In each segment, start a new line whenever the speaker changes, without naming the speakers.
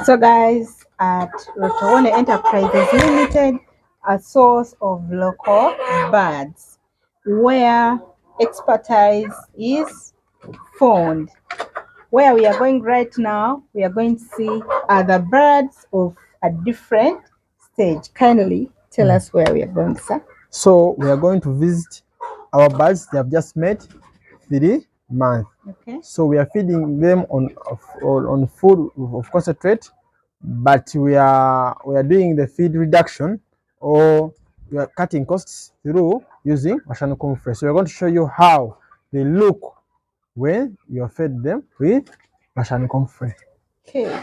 So guys, at Rotowone Enterprises Limited, a source of local birds where expertise is found. Where we are going right now, we are going to see other birds of a different stage. Kindly tell us where we are going, sir.
So we are going to visit our birds. They have just made 3 months.
Okay.
So we are feeding them on food of concentrate, but we are doing the feed reduction, or we are cutting costs through using machine conference. So we are going to show you how they look when you are fed them with machine conference.
Okay.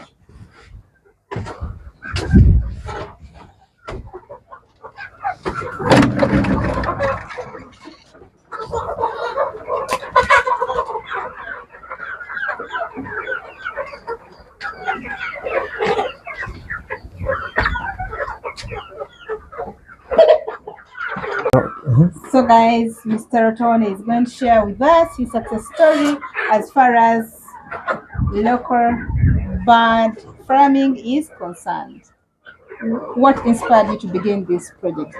So guys, Mr. Otone is going to share with us his success story as far as local bird farming is concerned. What inspired you to begin this project?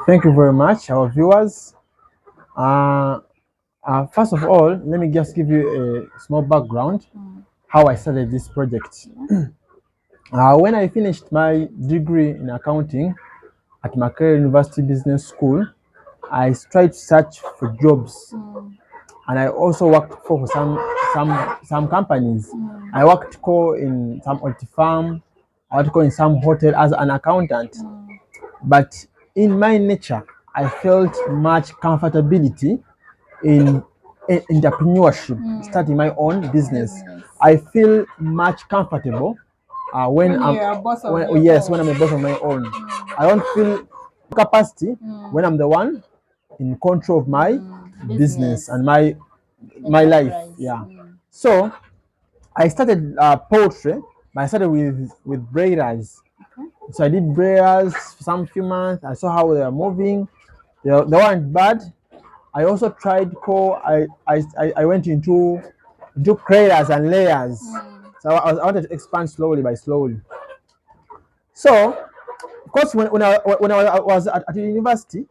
Thank you very much, our viewers. First of all, let me just give you a small background how I started this project. When I finished my degree in accounting at Makerere University Business School, I tried to search for jobs, and I also worked for some companies. I worked in some poultry farm. I worked in some hotel as an accountant. But in my nature, I felt much comfortability in entrepreneurship, starting my own business. I feel much comfortable when I'm when I'm a boss of my own. I don't feel capacity when I'm the one in control of my business and my life. Yeah. So I started poultry. But I started with breeders. So I did breeders for some few months. I saw how they are moving. They weren't bad. I also tried I went into craters and layers. So I wanted to expand slowly by slowly. So of course when I was at university,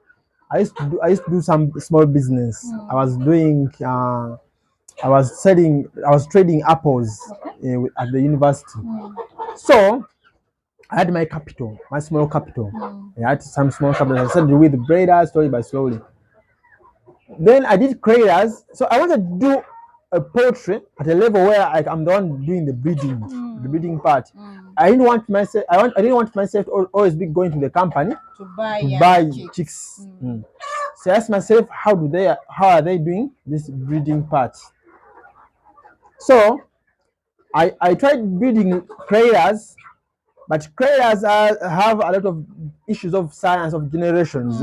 I used to do some small business. I was doing I was trading apples at the university. So I had my capital, my small capital. I had some small capital. I started with breeders slowly by slowly. Then I did craters. So I wanted to do a poultry at a level where I'm the one doing the breeding part. I didn't want myself. I didn't want myself to always be going to the company
To buy
chicks. So I asked myself, how are they doing this breeding part? So I tried building craters, but craters have a lot of issues of science of generations.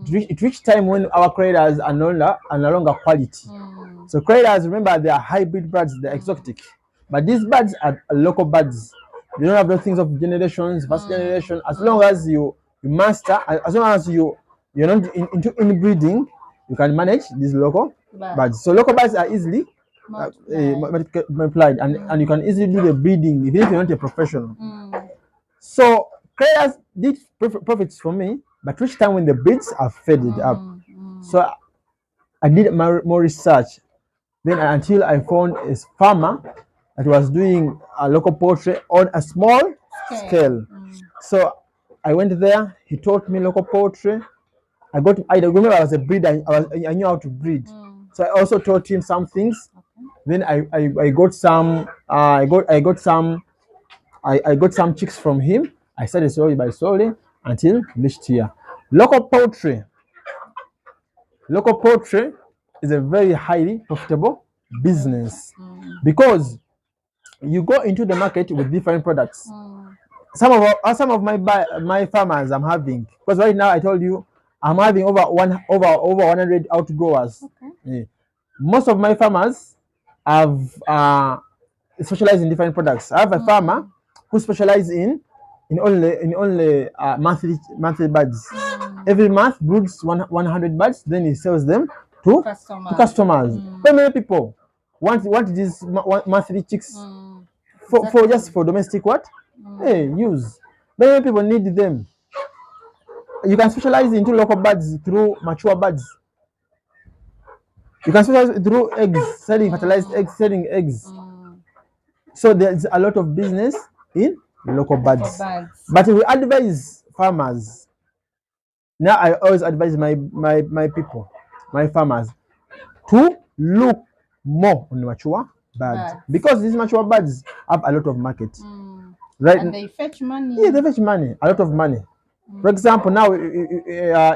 It reached time when our craters are no longer quality. So craters, remember, they are hybrid birds, they're exotic. But these birds are local birds. They don't have those things of generations, first generation. As long as you master, as long as you're not into inbreeding, you can manage these local birds. So local birds are easily multiplied, and you can easily do the breeding even if you're not a professional. So craters did profits for me, but each time when the breeds are faded up. So I did more research. Then until I found a farmer that was doing a local poultry on a small scale. So I went there. He taught me local poultry. I remember I was a breeder. I knew how to breed. So I also taught him some things. Then I got some I got some chicks from him. I started slowly by slowly until reached here. Local poultry is a very highly profitable business because you go into the market with different products. Some of my farmers I'm having, because right now I told you I'm having over 100 outgrowers. Yeah. Most of my farmers have specialized in different products. I have a farmer who specializes in only monthly birds. Every month broods 100 birds, then he sells them to
Customers.
customers. Very many people want these monthly chicks for just for domestic what? Hey, use. Very many people need them. You can specialize into local birds through mature birds. You can specialize through eggs, selling fertilized eggs, selling eggs. So there's a lot of business in local birds. But we advise farmers. Now I always advise my people, my farmers, to look more on mature birds because these mature birds have a lot of market. Right?
And they fetch money.
Yeah, they fetch money, a lot of money. For example, now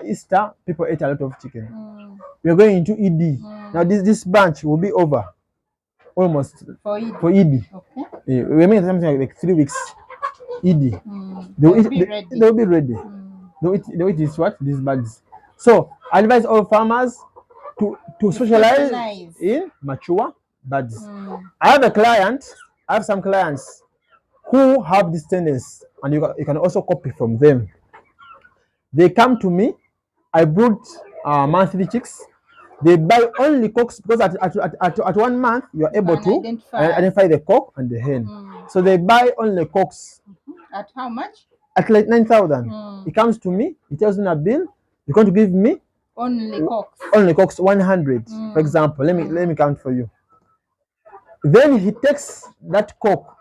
Easter, people eat a lot of chicken. We are going into ED. Now this bunch will be over almost
For Eid.
For ED.
Okay.
We mean something like 3 weeks. ED.
They'll be ready.
They'll be ready. They'll eat this what? These birds. So I advise all farmers to specialize in mature birds. I have some clients who have this tendency, and you can also copy from them. They come to me, I brought monthly chicks. They buy only cocks because at 1 month you are able to identify the cock and the hen. So they buy only cocks.
At how much?
At like 9,000. He comes to me, he tells me a bill, you're going to give me
only cocks.
Only cocks 100, for example. Let me count for you. Then he takes that cock,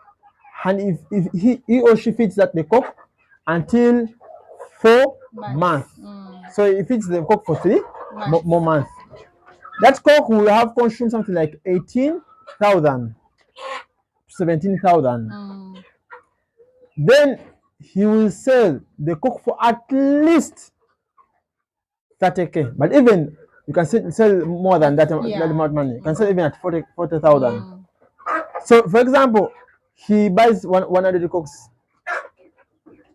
and if he or she feeds the cock until 4 months. So he feeds the cock for 3 more months. That cock will have consumed something like 18,000, 17,000. Then he will sell the cock for at least 30K. But even you can sell more than that amount of money. You can sell even at 40,000. So, for example, he buys 100 cocks.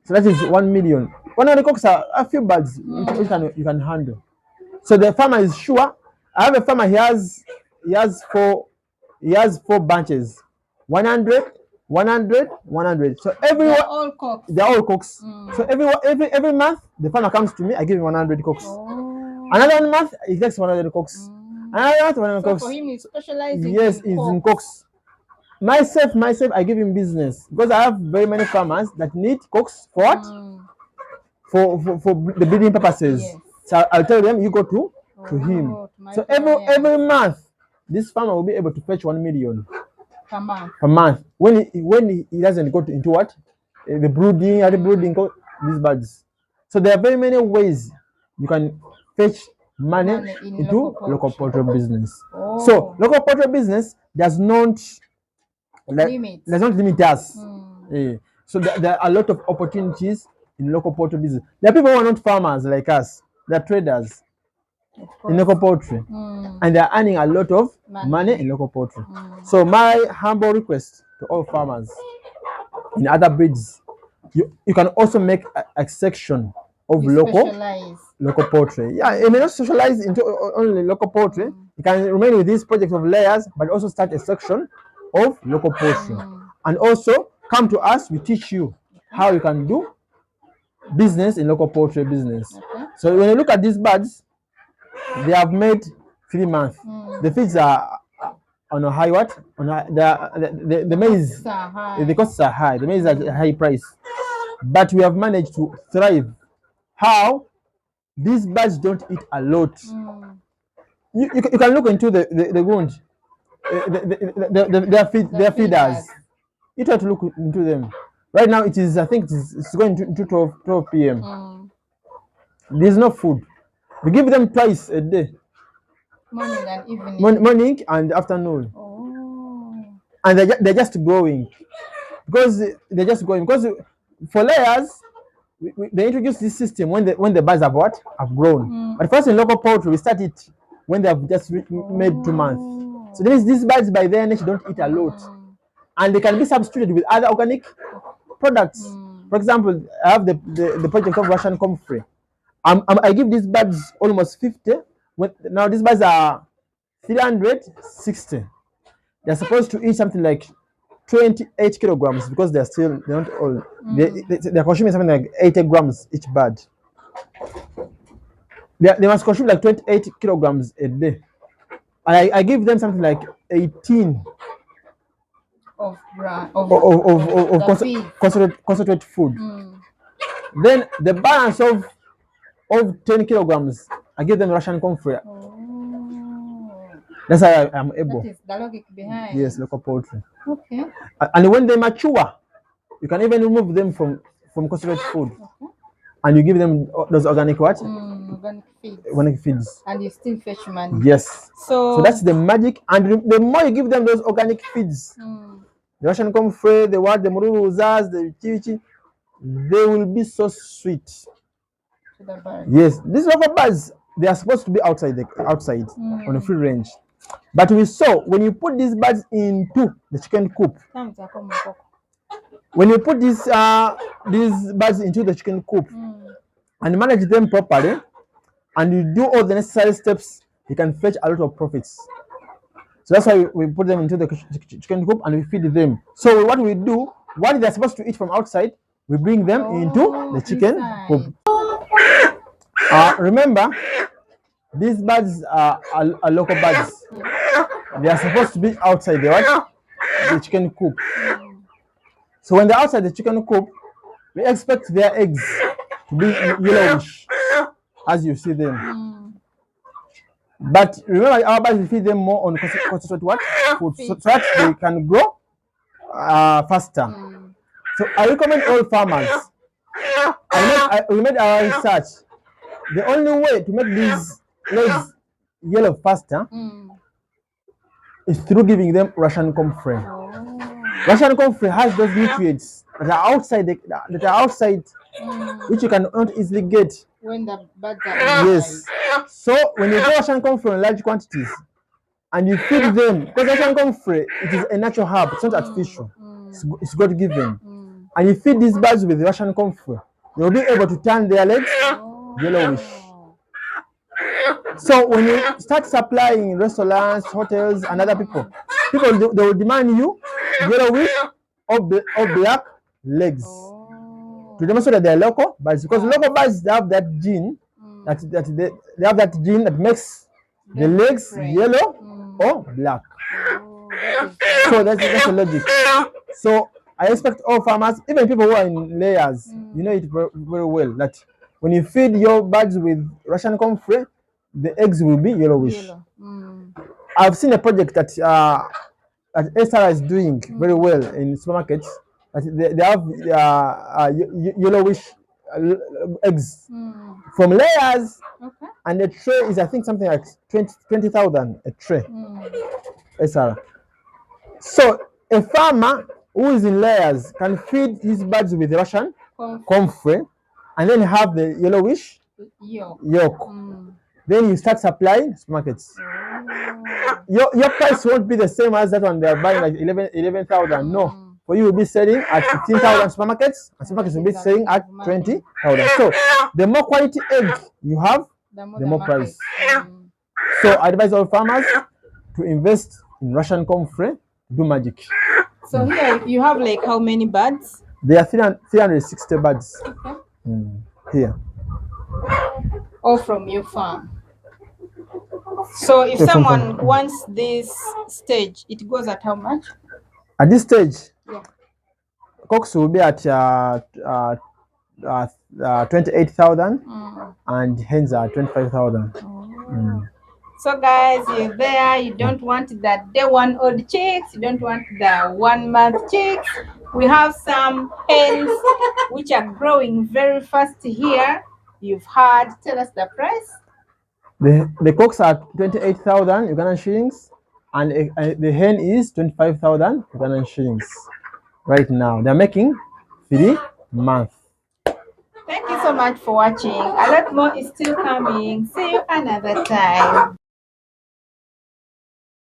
So that is 1 million. 100 cocks are a few birds you can handle. So the farmer is sure. I have a farmer. He has four bunches. 100, 100, 100. So
they're all cocks.
They're all cocks. So every month the farmer comes to me. I give him 100 cocks. Another month he takes 100 cocks. Another month 100 cocks.
For him, he's specializing.
Yes, he's in cocks. Myself, I give him business because I have very many farmers that need cocks for what? For the breeding purposes. Yes. So I'll tell them you go to him. So every month this farmer will be able to fetch 1 million per month. When he doesn't go into what? The brooding these birds. So there are very many ways you can fetch money into local poultry business. So local poultry business does not limit us. So there are a lot of opportunities in local poultry business. There are people who are not farmers like us. They are traders in local poultry, and they are earning a lot of money in local poultry. So my humble request to all farmers in other breeds, you can also make a section of local poultry. Yeah, you may not socialize into only local poultry. You can remain with this project of layers, but also start a section of local poultry. And also come to us, we teach you how you can do business in local poultry business. So when you look at these birds, they have made 3 months. The feeds are on a high what? On a, the maize, the costs are high. The maize is at a high price. But we have managed to thrive. How? These birds don't eat a lot. You can look into the wound. Their feeders. You try to look into them. Right now it is, I think it's going to 12 p.m. There's no food. We give them twice a day.
Morning and evening.
Morning and afternoon. And they're just growing. Because for layers, they introduce this system when the birds have grown. But first in local poultry, we start it when they have just made 2 months. So these birds by their nature don't eat a lot, and they can be substituted with other organic products. For example, I have the project of Russian comfrey. I give these birds almost 50. Now these birds are 360. They're supposed to eat something like 28 kilograms because they're not old. They're consuming something like 80 grams each bird. they must consume like 28 kilograms a day. I give them something like 18
of
concentrate food. Then the balance of 10 kilograms, I give them Russian comfrey. That's how I'm able.
That is the logic behind.
Yes, local poultry.
Okay.
And when they mature, you can even remove them from concentrate food. Okay. And you give them those organic what?
Organic feeds.
Organic feeds.
And you still fetch money.
Yes. So that's the magic. And the more you give them those organic feeds, the Russian comfrey, the muruzas, the chichi, they will be so sweet. To the birds. Yes. These local birds, they are supposed to be outside on a free range. But we saw when you put these birds into the chicken coop, when you put these birds into the chicken coop and manage them properly, and you do all the necessary steps, you can fetch a lot of profits. So that's why we put them into the chicken coop and we feed them. So what we do, what they're supposed to eat from outside, we bring them into the chicken coop. Remember, these birds are local birds. They are supposed to be outside the chicken coop. So when they're outside the chicken coop, we expect their eggs to be yellowish, as you see them. But remember, our birds, we feed them more on concentrate food, so that they can grow faster. So I recommend all farmers. We made our research. The only way to make these eggs yellow faster is through giving them Russian comfrey. Russian comfrey has those nutrients that are outside, which you cannot easily get
when the birds are inside.
Yes. So when you get Russian comfrey in large quantities and you feed them, because Russian comfrey, it is a natural herb, it's not artificial. It's God given. And you feed these birds with Russian comfrey, they'll be able to turn their legs yellowish. So when you start supplying restaurants, hotels, and other people they will demand you yellowish or black legs to demonstrate that they are local birds, because local birds, they have that gene they have that gene that makes the legs yellow or black. So that's the logic. So I expect all farmers, even people who are in layers, you know it very well, that when you feed your birds with Russian comfrey, the eggs will be yellowish. I've seen a project that Esther is doing very well in supermarkets. That they have yellowish eggs from layers, and the tray is, I think, something like 20,000 a tray. Esther. So a farmer who is in layers can feed his birds with Russian comfrey and then have the yellowish yolk. Then you start supplying supermarkets. Your price won't be the same as that one they are buying, like 11,000. No, for you will be selling at 15,000 supermarkets, and supermarkets will be selling at 20,000. So the more quality egg you have, the more price. So I advise all farmers to invest in Russian comfrey, do magic.
So here you have like how many birds?
There are 360 birds here.
All from your farm. So if someone wants this stage, it goes at how much?
At this stage, cocks will be at 28,000 and hens are 25,000.
So guys, you're there, you don't want the day one old chicks, you don't want the 1 month chicks. We have some hens which are growing very fast here. You've heard. Tell us the price.
The cocks are 28,000 Ugandan shillings, and the hen is 25,000 Ugandan shillings. Right now, they're making 3 months.
Thank you so much for watching. A lot more is still coming. See you another time.